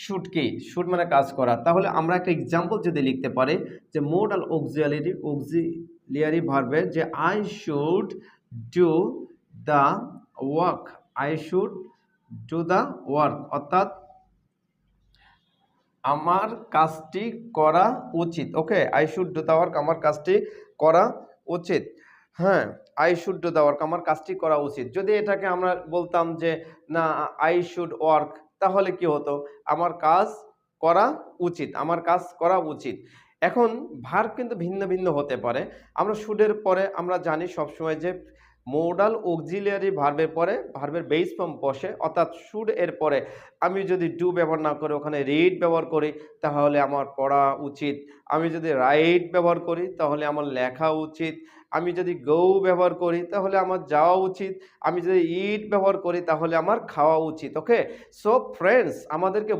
Should কি? Should মানে কাজ করা। তাহলে আমরা একটা এক্সাম্পল যদি লিখতে পারি যে মোডাল অক্সিলিয়ারি ভার্বের যে I should do the work. I should do the work অর্থাৎ আমার কাজটি করা উচিত। Okay, I should do the work আমার কাজটি করা উচিত। হ্যাঁ, I should do the work আমার কাজটি করা উচিত। যদি এটাকে আমরা বলতাম যে না আই শুড ওয়ার্ক, তাহলে কি হতো? আমার কাজ করা উচিত, আমার কাজ করা উচিত। এখন ভার্ব কিন্তু ভিন্ন ভিন্ন হতে পারে। আমরা শুডের পরে আমরা জানি সবসময় যে মোডাল অক্সিলিয়ারি ভার্বের পরে ভার্বের বেস ফর্ম বসে, অর্থাৎ শুড এর পরে আমি যদি ডু ব্যবহার না করে ওখানে রিড ব্যবহার করি তাহলে আমার পড়া উচিত। আমি যদি রাইট ব্যবহার করি তাহলে আমার লেখা উচিত। আমি যদি গো ব্যবহার করি তাহলে আমার যাওয়া উচিত। আমি যদি ইট ব্যবহার করি তাহলে আমার খাওয়া উচিত। ওকে, সো ফ্রেন্ডস আমাদেরকে